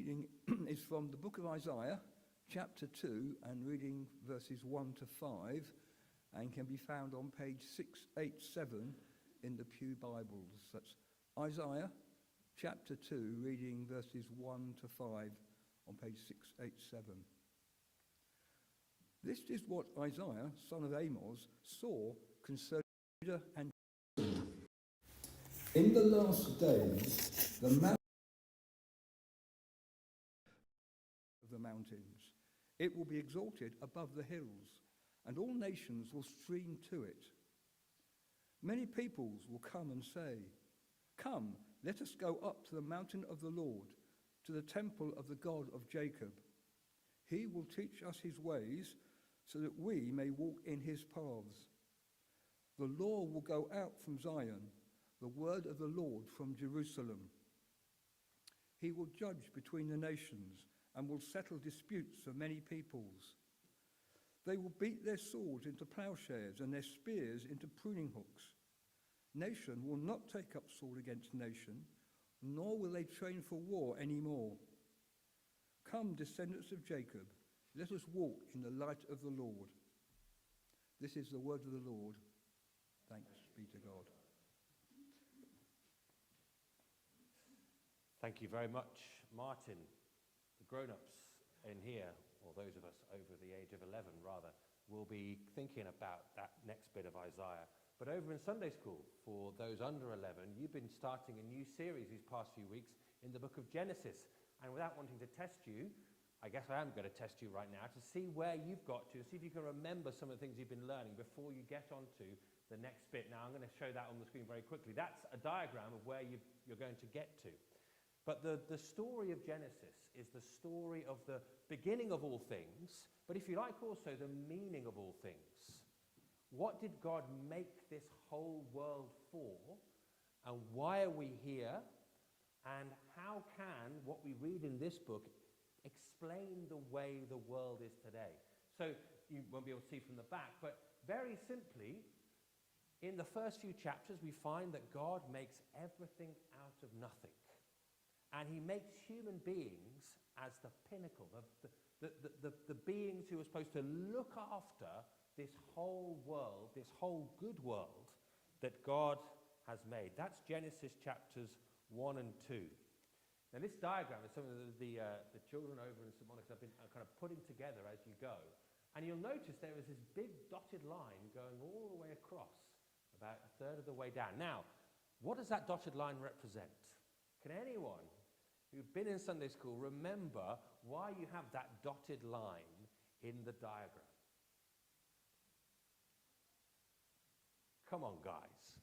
reading is from the book of Isaiah, chapter 2, and reading verses 1 to 5, and can be found on page 687 in the Pew Bibles. That's Isaiah, chapter 2, reading verses 1 to 5 on page 687. This is what Isaiah, son of Amos, saw concerning Judah and Jerusalem. In the last days, the mountain of the mountains, it will be exalted above the hills, and all nations will stream to it. Many peoples will come and say, "Come, let us go up to the mountain of the Lord, to the temple of the God of Jacob. He will teach us his ways, so that we may walk in his paths. The law will go out from Zion, the word of the Lord from Jerusalem. He will judge between the nations and will settle disputes of many peoples. They will beat their swords into plowshares and their spears into pruning hooks. Nation will not take up sword against nation, nor will they train for war anymore. Come, descendants of Jacob, let us walk in the light of the Lord." This is the word of the Lord. Thanks be to God. Thank you very much, Martin. The grown-ups in here, or those of us over the age of 11 rather, will be thinking about that next bit of Isaiah. But over in Sunday school, for those under 11, you've been starting a new series these past few weeks in the book of Genesis. And without wanting to test you, I guess I am going to test you right now to see where you've got to, see if you can remember some of the things you've been learning before you get on to the next bit. Now, I'm going to show that on the screen very quickly. That's a diagram of where you're going to get to. But the story of Genesis is the story of the beginning of all things, but if you like, also the meaning of all things. What did God make this whole world for? And why are we here? And how can what we read in this book explain the way the world is today? So you won't be able to see from the back, but very simply, in the first few chapters, we find that God makes everything out of nothing. And he makes human beings as the pinnacle, the beings who are supposed to look after this whole world, this whole good world that God has made. That's Genesis chapters 1 and 2. Now this diagram is some of the children over in St. Monica's have been kind of putting together as you go. And you'll notice there is this big dotted line going all the way across, about a third of the way down. Now, what does that dotted line represent? Can anyone who've been in Sunday school remember why you have that dotted line in the diagram? Come on, guys.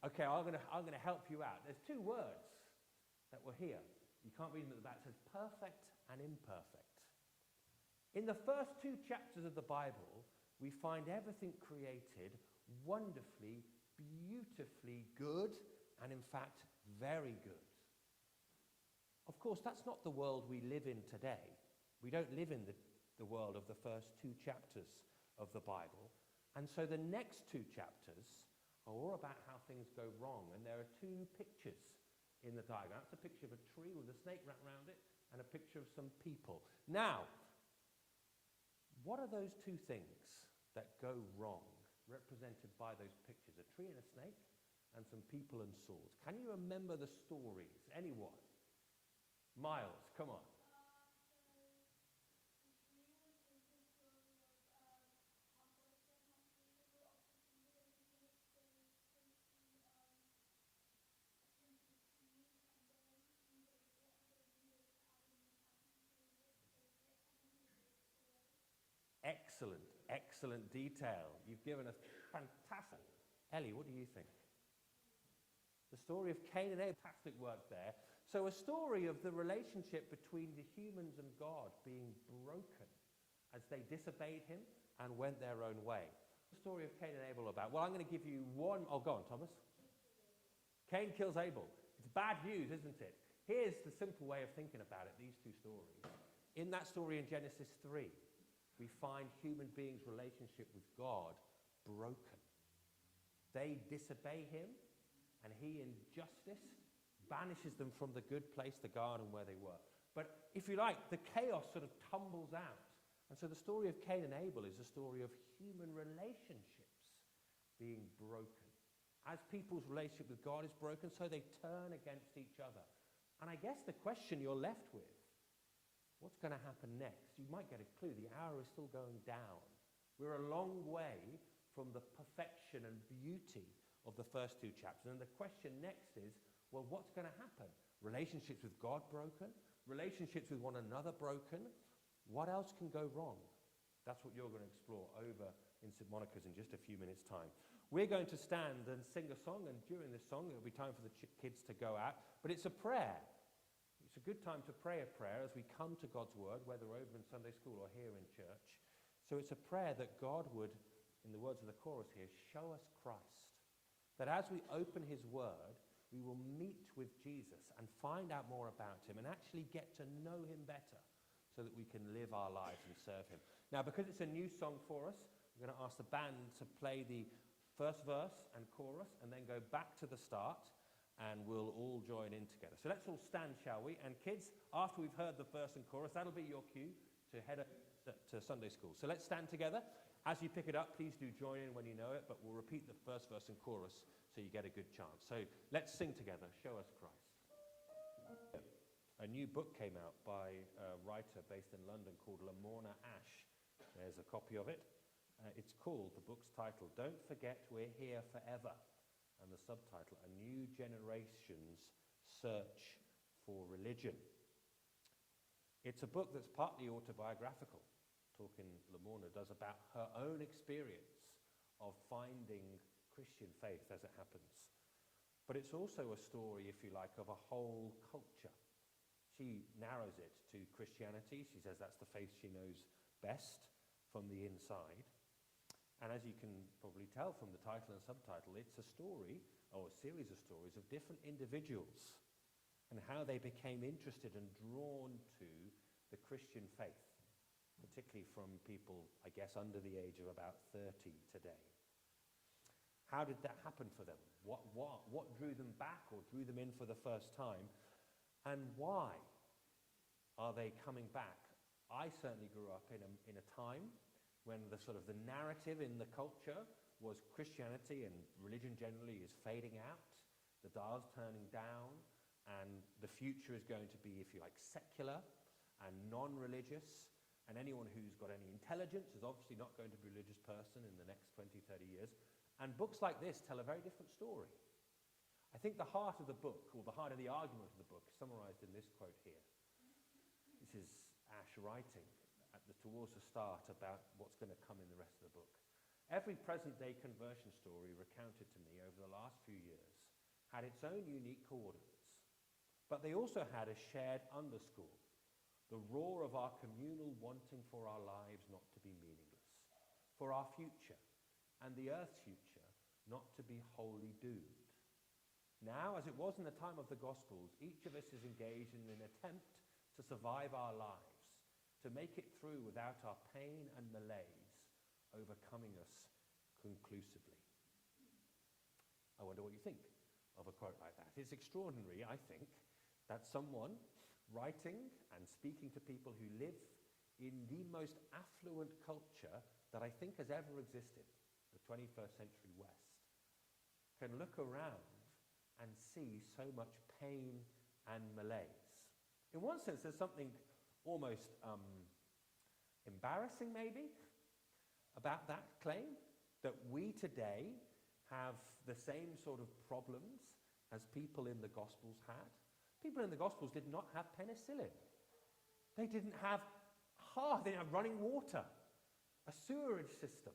Okay, I'm gonna help you out. There's two words that were here. You can't read them at the back. It says perfect and imperfect. In the first two chapters of the Bible, we find everything created wonderfully, beautifully good, and in fact, very good. Of course, that's not the world we live in today. We don't live in the world of the first two chapters of the Bible. And so the next two chapters are all about how things go wrong. And there are two pictures in the diagram. That's a picture of a tree with a snake wrapped around it and a picture of some people. Now, what are those two things that go wrong, represented by those pictures? A tree and a snake and some people and swords. Can you remember the stories? Anyone? Miles, come on. Excellent, excellent detail. You've given us fantastic. Ellie, what do you think? The story of Cain and Abel, fantastic work there. So a story of the relationship between the humans and God being broken as they disobeyed him and went their own way. The story of Cain and Abel about, well, I'm going to give you one. Oh, go on, Thomas. Cain kills Abel. It's bad news, isn't it? Here's the simple way of thinking about it, these two stories. In that story in Genesis 3, we find human beings' relationship with God broken. They disobey him, and he, in justice, banishes them from the good place, the garden where they were. But if you like, the chaos sort of tumbles out. And so the story of Cain and Abel is a story of human relationships being broken. As people's relationship with God is broken, so they turn against each other. And I guess the question you're left with, what's going to happen next? You might get a clue. The hour is still going down. We're a long way from the perfection and beauty of the first two chapters. And the question next is, well, what's going to happen? Relationships with God broken? Relationships with one another broken? What else can go wrong? That's what you're going to explore over in St. Monica's in just a few minutes' time. We're going to stand and sing a song, and during this song, it'll be time for the kids to go out. But it's a prayer. It's a good time to pray a prayer as we come to God's word, whether over in Sunday school or here in church. So it's a prayer that God would, in the words of the chorus here, show us Christ. That as we open his word, we will meet with Jesus and find out more about him and actually get to know him better so that we can live our lives and serve him. Now, because it's a new song for us, I'm going to ask the band to play the first verse and chorus and then go back to the start and we'll all join in together. So let's all stand, shall we? And kids, after we've heard the verse and chorus, that'll be your cue to head to Sunday school. So let's stand together. As you pick it up, please do join in when you know it, but we'll repeat the first verse and chorus so you get a good chance. So let's sing together, Show Us Christ. A new book came out by a writer based in London called Lamorna Ash. There's a copy of it. It's called, the book's title, Don't Forget We're Here Forever. And the subtitle, A New Generation's Search for Religion. It's a book that's partly autobiographical. Lamorna does about her own experience of finding Christian faith as it happens. But it's also a story, if you like, of a whole culture. She narrows it to Christianity. She says that's the faith she knows best from the inside. And as you can probably tell from the title and subtitle, it's a story, or a series of stories, of different individuals and how they became interested and drawn to the Christian faith, particularly from people, I guess, under the age of about 30 today. How did that happen for them? What drew them back or drew them in for the first time? And why are they coming back? I certainly grew up in a time when the sort of the narrative in the culture was Christianity and religion generally is fading out, the dial's turning down, and the future is going to be, if you like, secular and non-religious, and anyone who's got any intelligence is obviously not going to be a religious person in the next 20, 30 years. And books like this tell a very different story. I think the heart of the book, or the heart of the argument of the book, is summarized in this quote here. This is Ash writing towards the start about what's going to come in the rest of the book. Every present-day conversion story recounted to me over the last few years had its own unique coordinates, but they also had a shared underscore, the roar of our communal wanting for our lives not to be meaningless, for our future and the earth's future not to be wholly doomed. Now, as it was in the time of the Gospels, each of us is engaged in an attempt to survive our lives, to make it through without our pain and malaise overcoming us conclusively. I wonder what you think of a quote like that. It's extraordinary, I think, that someone writing and speaking to people who live in the most affluent culture that I think has ever existed, the 21st century West, can look around and see so much pain and malaise. In one sense, there's something almost embarrassing, maybe, about that claim, that we today have the same sort of problems as people in the Gospels had. People in the Gospels did not have penicillin. They didn't have they didn't have running water, a sewerage system.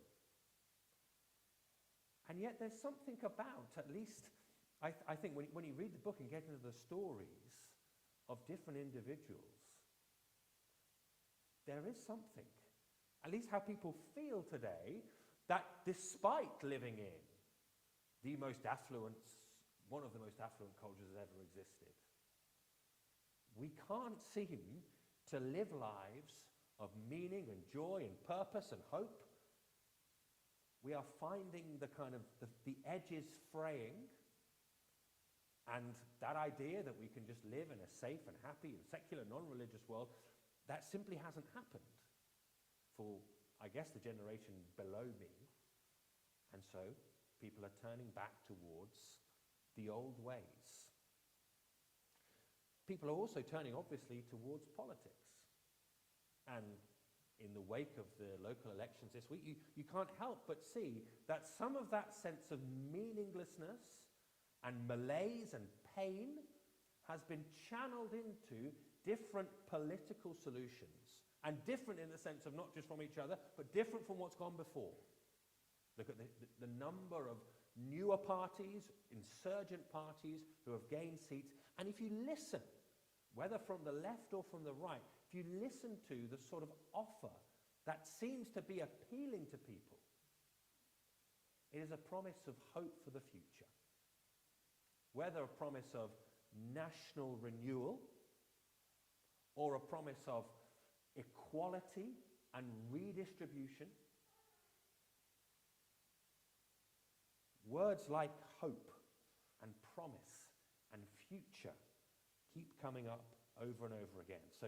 And yet there's something about, at least, I think when you read the book and get into the stories of different individuals, there is something, at least how people feel today, that despite living in the most affluent, one of the most affluent cultures that ever existed, we can't seem to live lives of meaning and joy and purpose and hope. We are finding the kind of the edges fraying, And that idea that we can just live in a safe and happy and secular, non-religious world, that simply hasn't happened for, I guess, the generation below me. And so people are turning back towards the old ways. People are also turning, obviously, towards politics. And in the wake of the local elections this week, you can't help but see that some of that sense of meaninglessness and malaise and pain has been channeled into different political solutions, and different in the sense of not just from each other, but different from what's gone before. Look at the number of newer parties, insurgent parties who have gained seats. And if you listen, whether from the left or from the right, if you listen to the sort of offer that seems to be appealing to people, it is a promise of hope for the future. Whether a promise of national renewal or a promise of equality and redistribution, words like hope and promise and future keep coming up over and over again. So,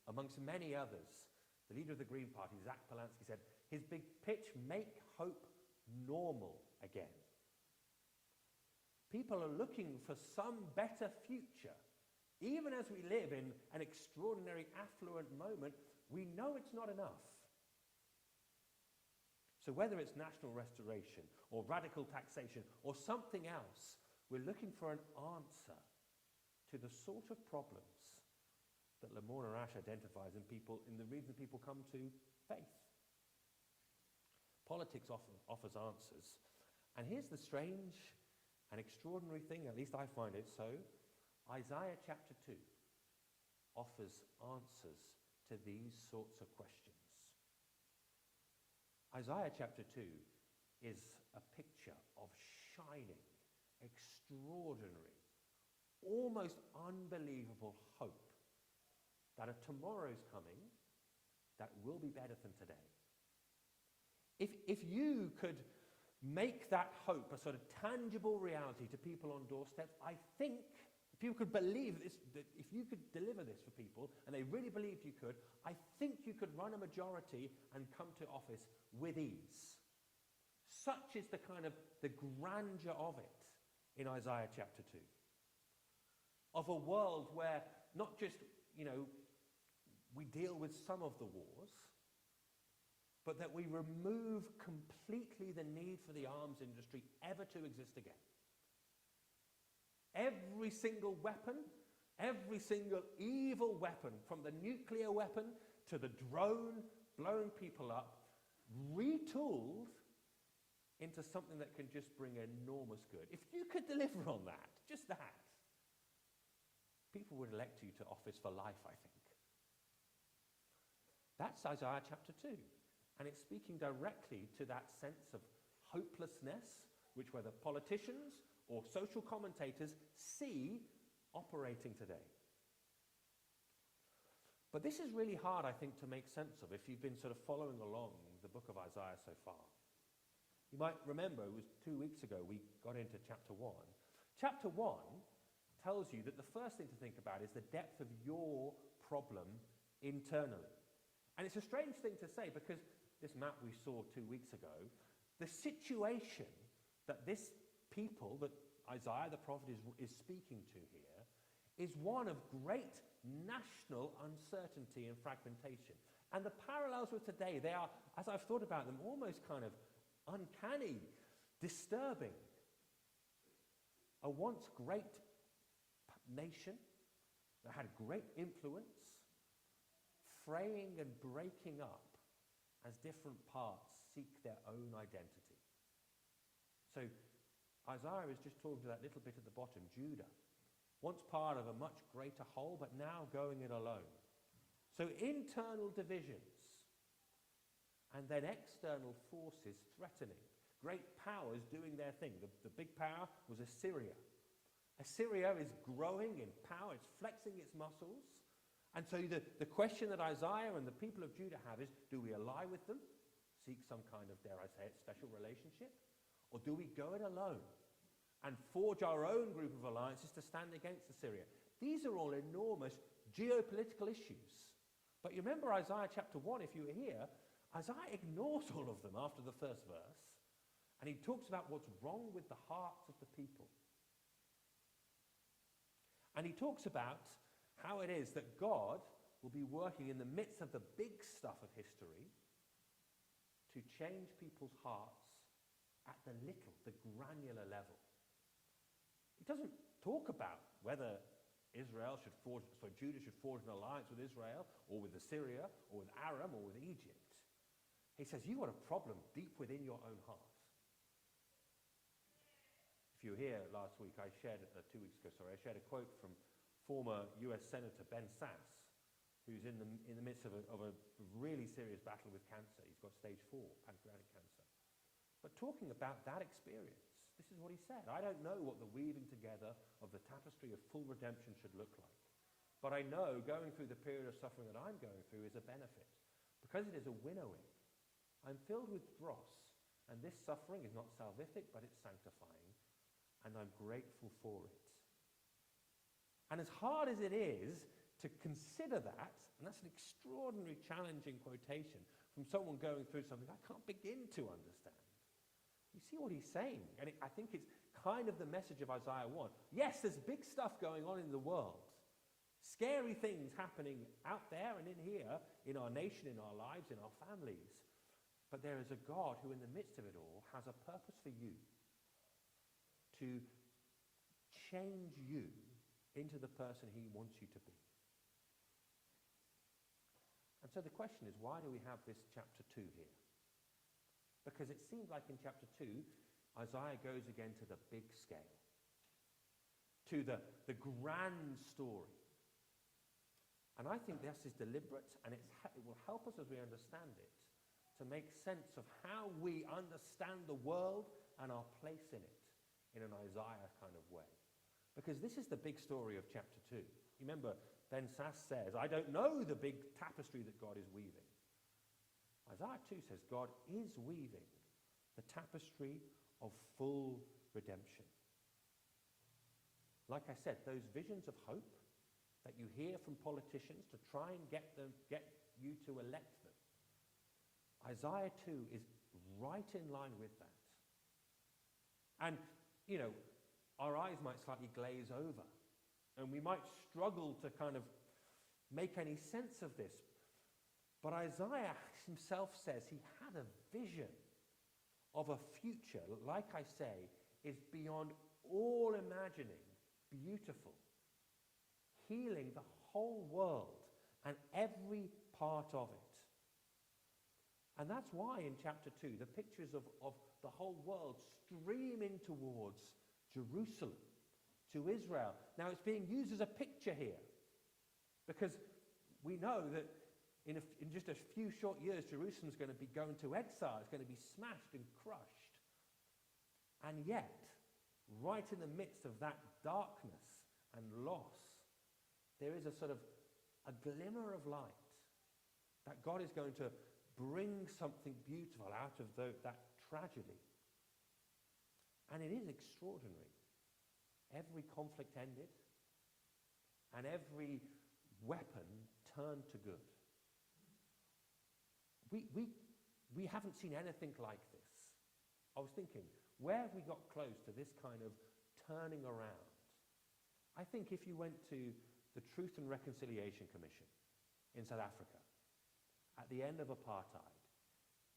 amongst many others, the leader of the Green Party, Zach Polanski, said his big pitch, make hope normal again. People are looking for some better future. Even as we live in an extraordinary affluent moment, we know it's not enough. So whether it's national restoration or radical taxation or something else, we're looking for an answer to the sort of problems that Lamorna Ash identifies in people, in the reason people come to faith. Politics offers answers. And here's the strange and extraordinary thing, at least I find it so. Isaiah chapter 2 offers answers to these sorts of questions. Isaiah chapter 2 is a picture of shining, extraordinary, almost unbelievable hope that a tomorrow's coming that will be better than today. If you could make that hope a sort of tangible reality to people on doorsteps, I think if people could believe this, that if you could deliver this for people, and they really believed you could, I think you could run a majority and come to office with ease. Such is the kind of the grandeur of it in Isaiah chapter 2. Of a world where not just, we deal with some of the wars, but that we remove completely the need for the arms industry ever to exist again. Every single weapon, every single evil weapon, from the nuclear weapon to the drone blowing people up, retooled into something that can just bring enormous good. If you could deliver on that, just that, people would elect you to office for life, I think. That's Isaiah chapter 2. And it's speaking directly to that sense of hopelessness, which whether politicians or social commentators see operating today. But this is really hard, I think, to make sense of if you've been sort of following along the book of Isaiah so far. You might remember it was 2 weeks ago we got into chapter 1. Chapter 1 tells you that the first thing to think about is the depth of your problem internally. And it's a strange thing to say because this map we saw 2 weeks ago, the situation that this people that Isaiah the prophet is speaking to here is one of great national uncertainty and fragmentation. And the parallels with today, they are, as I've thought about them, almost kind of uncanny, disturbing. A once great nation that had great influence, fraying and breaking up as different parts seek their own identity. So Isaiah is just talking to that little bit at the bottom, Judah, once part of a much greater whole, but now going it alone. So internal divisions, and then external forces threatening, great powers doing their thing. The big power was Assyria. Assyria is growing in power, it's flexing its muscles. And so the question that Isaiah and the people of Judah have is, do we ally with them, seek some kind of, dare I say it, special relationship? Or do we go it alone and forge our own group of alliances to stand against Assyria. These are all enormous geopolitical issues. But you remember Isaiah chapter 1, if you were here, Isaiah ignores all of them after the first verse, and he talks about what's wrong with the hearts of the people. And he talks about how it is that God will be working in the midst of the big stuff of history to change people's hearts at the little, the granular level. He doesn't talk about whether Judah should forge an alliance with Israel, or with Assyria, or with Aram, or with Egypt. He says, you've got a problem deep within your own heart. If you were here last week, I shared, 2 weeks ago, I shared a quote from former US Senator Ben Sasse, who's in the midst of a really serious battle with cancer. He's got stage 4 pancreatic cancer. But talking about that experience, this is what he said. I don't know what the weaving together of the tapestry of full redemption should look like. But I know going through the period of suffering that I'm going through is a benefit. Because it is a winnowing, I'm filled with dross. And this suffering is not salvific, but it's sanctifying. And I'm grateful for it. And as hard as it is to consider that, and that's an extraordinary challenging quotation from someone going through something I can't begin to understand. You see what he's saying, and I think it's kind of the message of Isaiah 1. Yes, there's big stuff going on in the world. Scary things happening out there and in here, in our nation, in our lives, in our families. But there is a God who in the midst of it all has a purpose for you to change you into the person he wants you to be. And so the question is, why do we have this chapter 2 here? Because it seems like in chapter 2, Isaiah goes again to the big scale, to the grand story. And I think this is deliberate, and it will help us as we understand it to make sense of how we understand the world and our place in it in an Isaiah kind of way. Because this is the big story of chapter 2. You remember, Ben Sasse says, I don't know the big tapestry that God is weaving. Isaiah 2 says God is weaving the tapestry of full redemption. Like I said, those visions of hope that you hear from politicians to try and get you to elect them, Isaiah 2 is right in line with that. And, our eyes might slightly glaze over, and we might struggle to kind of make any sense of this. But Isaiah himself says he had a vision of a future, like I say, is beyond all imagining beautiful, healing the whole world and every part of it. And that's why in chapter 2, the pictures of the whole world streaming towards Jerusalem, to Israel. Now it's being used as a picture here, because we know that in just a few short years, Jerusalem's going to be going to exile. It's going to be smashed and crushed. And yet, right in the midst of that darkness and loss, there is a sort of a glimmer of light that God is going to bring something beautiful out of that tragedy. And it is extraordinary. Every conflict ended, and every weapon turned to good. We haven't seen anything like this. I was thinking, where have we got close to this kind of turning around? I think if you went to the Truth and Reconciliation Commission in South Africa at the end of apartheid,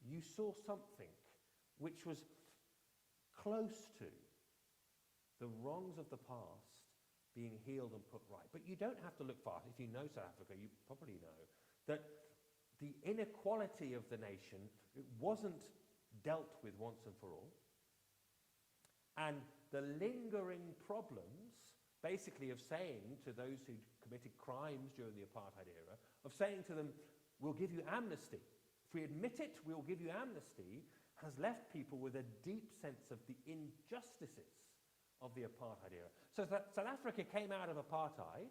you saw something which was close to the wrongs of the past being healed and put right. But you don't have to look far. If you know South Africa, you probably know that the inequality of the nation, it wasn't dealt with once and for all. And the lingering problems, basically, of saying to those who committed crimes during the apartheid era, of saying to them, we'll give you amnesty. If we admit it, we'll give you amnesty, has left people with a deep sense of the injustices of the apartheid era. So South Africa came out of apartheid,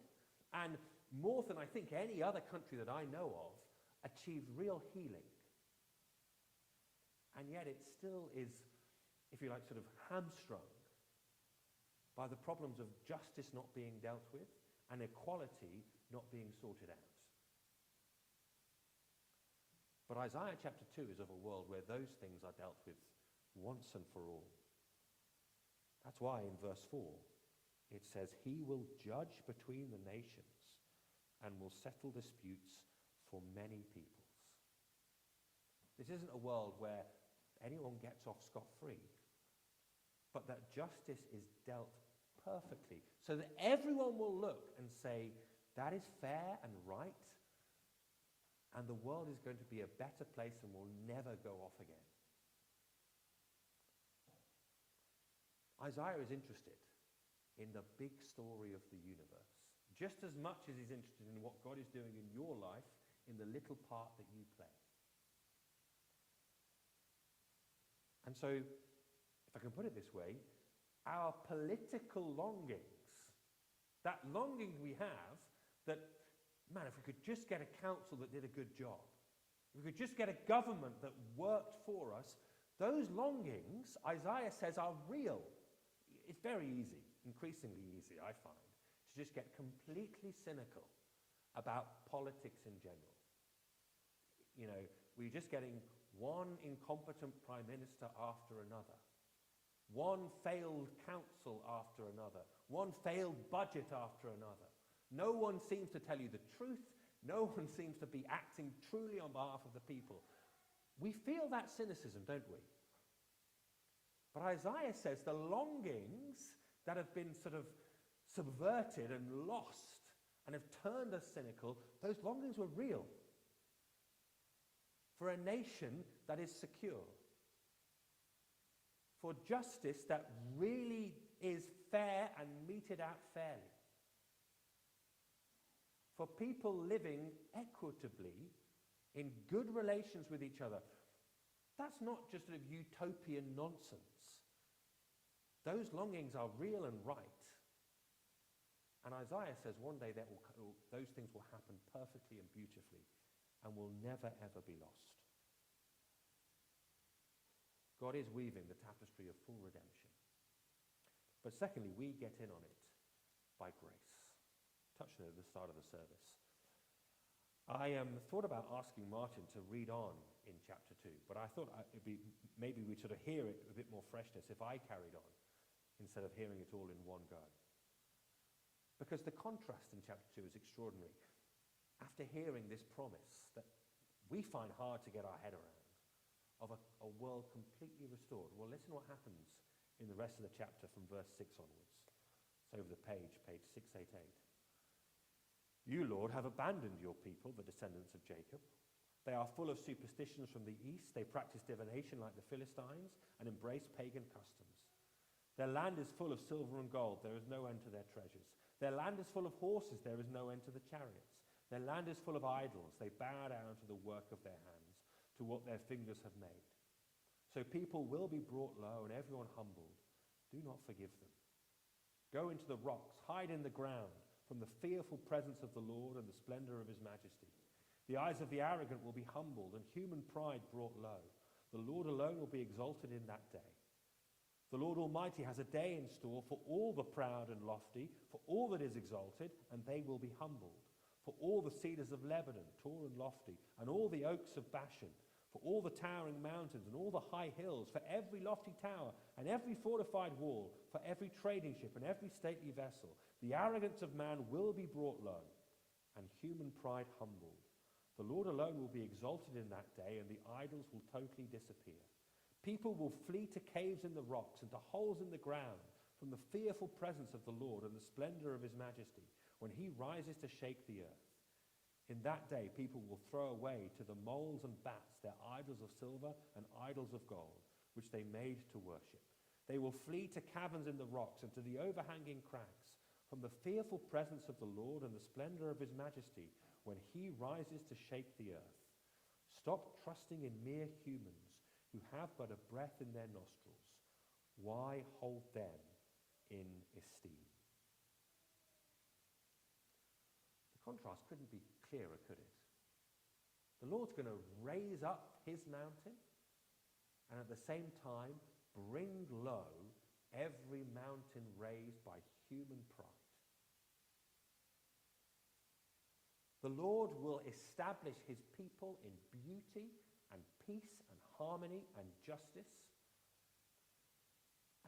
and more than I think any other country that I know of, achieved real healing. And yet it still is, if you like, sort of hamstrung by the problems of justice not being dealt with and equality not being sorted out. But Isaiah chapter 2 is of a world where those things are dealt with once and for all. That's why in verse 4 it says, "He will judge between the nations and will settle disputes for many peoples." This isn't a world where anyone gets off scot-free, but that justice is dealt perfectly so that everyone will look and say, that is fair and right, and the world is going to be a better place and will never go off again. Isaiah is interested in the big story of the universe, just as much as he's interested in what God is doing in your life in the little part that you play. And so, if I can put it this way, our political longings, that longing we have that, man, if we could just get a council that did a good job, if we could just get a government that worked for us, those longings, Isaiah says, are real. It's very easy, increasingly easy, I find, to just get completely cynical about politics in general. You know, we're just getting one incompetent prime minister after another, one failed council after another, one failed budget after another. No one seems to tell you the truth. No one seems to be acting truly on behalf of the people. We feel that cynicism, don't we? But Isaiah says the longings that have been sort of subverted and lost and have turned us cynical, those longings were real. For a nation that is secure. For justice that really is fair and meted out fairly. For people living equitably in good relations with each other. That's not just sort of utopian nonsense. Those longings are real and right. And Isaiah says one day those things will happen perfectly and beautifully and will never ever be lost. God is weaving the tapestry of full redemption. But secondly, we get in on it by grace. Touched on it at the start of the service. I thought about asking Martin to read on in chapter 2, but I thought maybe we'd sort of hear it with a bit more freshness if I carried on instead of hearing it all in one go. Because the contrast in chapter 2 is extraordinary. After hearing this promise that we find hard to get our head around, of a world completely restored. Well, listen what happens in the rest of the chapter from verse 6 onwards. It's over the page 688. You, Lord, have abandoned your people, the descendants of Jacob. They are full of superstitions from the east. They practice divination like the Philistines and embrace pagan customs. Their land is full of silver and gold. There is no end to their treasures. Their land is full of horses. There is no end to the chariots. Their land is full of idols. They bow down to the work of their hands, to what their fingers have made. So people will be brought low and everyone humbled. Do not forgive them. Go into the rocks, hide in the ground from the fearful presence of the Lord and the splendor of his majesty. The eyes of the arrogant will be humbled and human pride brought low. The Lord alone will be exalted in that day. The Lord Almighty has a day in store for all the proud and lofty, for all that is exalted, and they will be humbled. For all the cedars of Lebanon, tall and lofty, and all the oaks of Bashan, for all the towering mountains and all the high hills, for every lofty tower and every fortified wall, for every trading ship and every stately vessel. The arrogance of man will be brought low, and human pride humbled. The Lord alone will be exalted in that day, and the idols will totally disappear. People will flee to caves in the rocks and to holes in the ground from the fearful presence of the Lord and the splendor of his majesty, when he rises to shake the earth. In that day, people will throw away to the moles and bats their idols of silver and idols of gold, which they made to worship. They will flee to caverns in the rocks and to the overhanging crags, from the fearful presence of the Lord and the splendor of his majesty, when he rises to shake the earth. Stop trusting in mere humans who have but a breath in their nostrils. Why hold them in esteem? The contrast couldn't be clearer, could it? The Lord's going to raise up his mountain and at the same time bring low every mountain raised by human pride. The Lord will establish his people in beauty and peace and harmony and justice.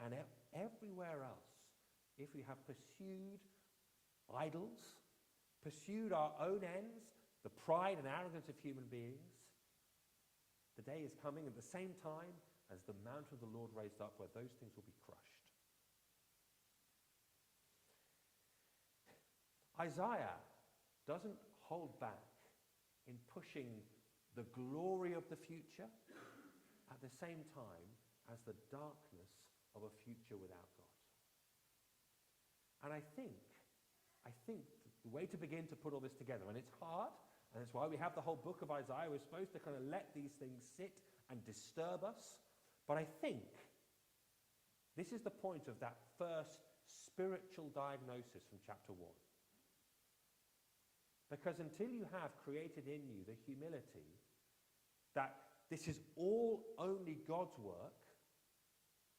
And everywhere else, if we have pursued idols, pursued our own ends, the pride and arrogance of human beings, the day is coming at the same time as the mountain of the Lord raised up, where those things will be crushed. Isaiah doesn't hold back in pushing the glory of the future at the same time as the darkness of a future without God. And I think the way to begin to put all this together, and it's hard, and that's why we have the whole book of Isaiah. We're supposed to kind of let these things sit and disturb us. But I think this is the point of that first spiritual diagnosis from chapter 1. Because until you have created in you the humility that this is all only God's work,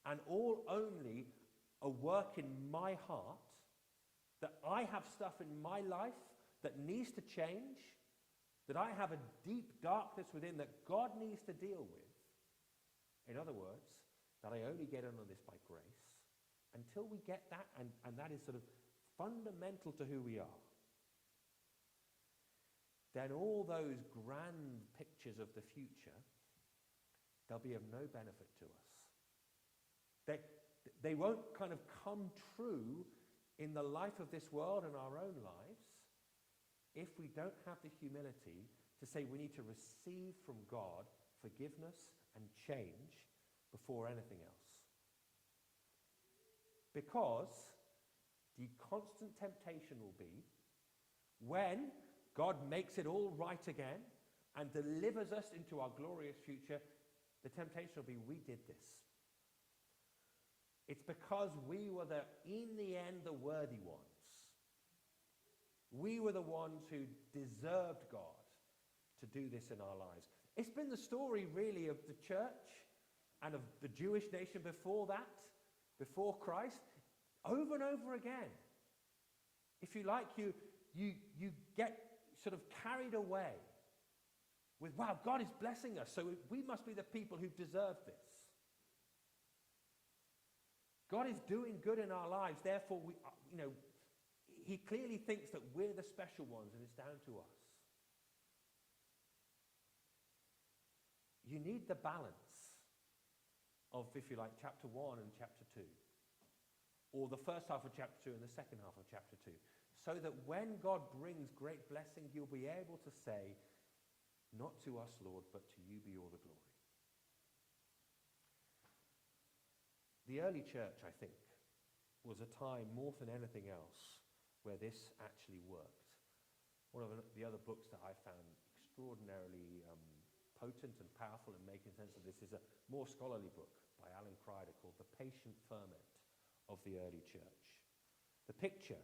and all only a work in my heart, that I have stuff in my life that needs to change, that I have a deep darkness within that God needs to deal with. In other words, that I only get in on this by grace. Until we get that, and that is sort of fundamental to who we are, then all those grand pictures of the future, they'll be of no benefit to us. They won't kind of come true in the life of this world and our own lives if we don't have the humility to say we need to receive from God forgiveness and change before anything else. Because the constant temptation will be, when God makes it all right again and delivers us into our glorious future, the temptation will be, we did this. It's because we were in the end, the worthy ones. We were the ones who deserved God to do this in our lives. It's been the story, really, of the church and of the Jewish nation before that, before Christ, over and over again. If you like, you get sort of carried away with, wow, God is blessing us, so we must be the people who deserve this. God is doing good in our lives, therefore, he clearly thinks that we're the special ones and it's down to us. You need the balance of, if you like, chapter 1 and chapter 2, or the first half of chapter 2 and the second half of chapter 2, so that when God brings great blessing, you'll be able to say, not to us, Lord, but to you be all the glory. The early church, I think, was a time more than anything else where this actually worked. One of the other books that I found extraordinarily potent and powerful in making sense of this is a more scholarly book by Alan Kreider called The Patient Ferment of the Early Church. The picture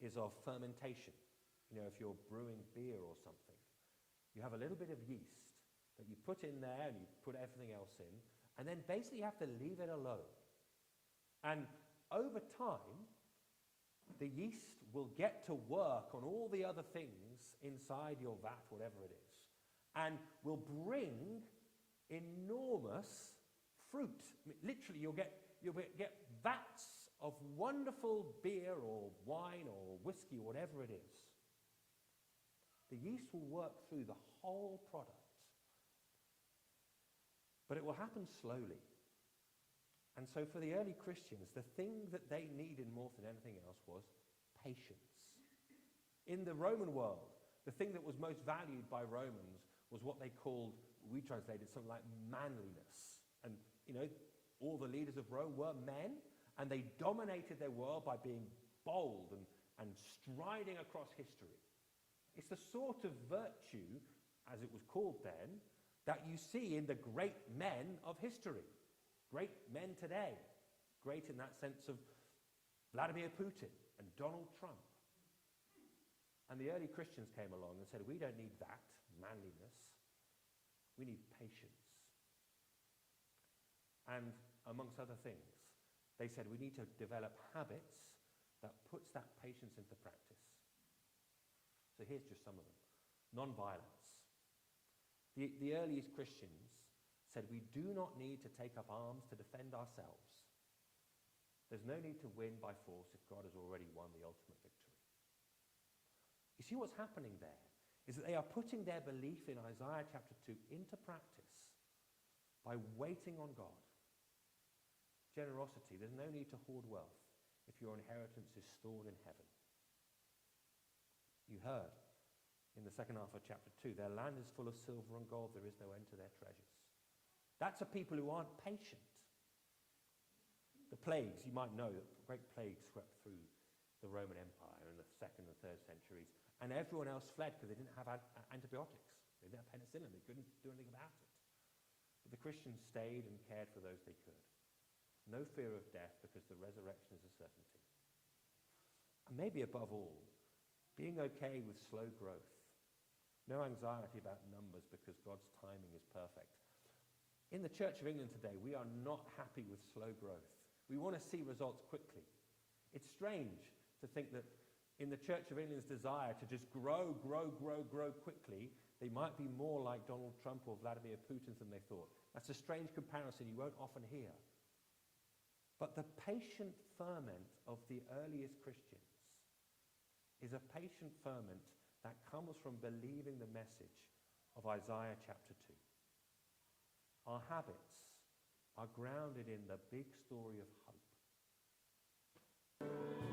is of fermentation. If you're brewing beer or something, you have a little bit of yeast that you put in there and you put everything else in, and then basically you have to leave it alone. And over time, the yeast will get to work on all the other things inside your vat, whatever it is, and will bring enormous fruit. Literally, you'll get vats of wonderful beer or wine or whiskey, whatever it is. The yeast will work through the whole product. But it will happen slowly. And so for the early Christians, the thing that they needed more than anything else was patience. In the Roman world, the thing that was most valued by Romans was what they called, we translated something like manliness. And, all the leaders of Rome were men, and they dominated their world by being bold and striding across history. It's the sort of virtue, as it was called then, that you see in the great men of history. Great men today. Great in that sense of Vladimir Putin and Donald Trump. And the early Christians came along and said, we don't need that manliness. We need patience. And amongst other things, They said we need to develop habits that puts that patience into practice. So here's just some of them. Non-violence. The earliest Christians said we do not need to take up arms to defend ourselves. There's no need to win by force if God has already won the ultimate victory. You see what's happening there is that they are putting their belief in Isaiah chapter 2 into practice by waiting on God. Generosity. There's no need to hoard wealth if your inheritance is stored in heaven. You heard in the second half of chapter 2, their land is full of silver and gold, there is no end to their treasures. That's a people who aren't patient. The plagues, you might know that great plagues swept through the Roman Empire in the 2nd and 3rd centuries, and everyone else fled because they didn't have antibiotics. They didn't have penicillin. They couldn't do anything about it. But the Christians stayed and cared for those they could. No fear of death because the resurrection is a certainty. And maybe above all, being okay with slow growth. No anxiety about numbers because God's timing is perfect. In the Church of England today, we are not happy with slow growth. We want to see results quickly. It's strange to think that in the Church of England's desire to just grow quickly, they might be more like Donald Trump or Vladimir Putin than they thought. That's a strange comparison you won't often hear. But the patient ferment of the earliest Christians is a patient ferment that comes from believing the message of Isaiah chapter 2. Our habits are grounded in the big story of hope.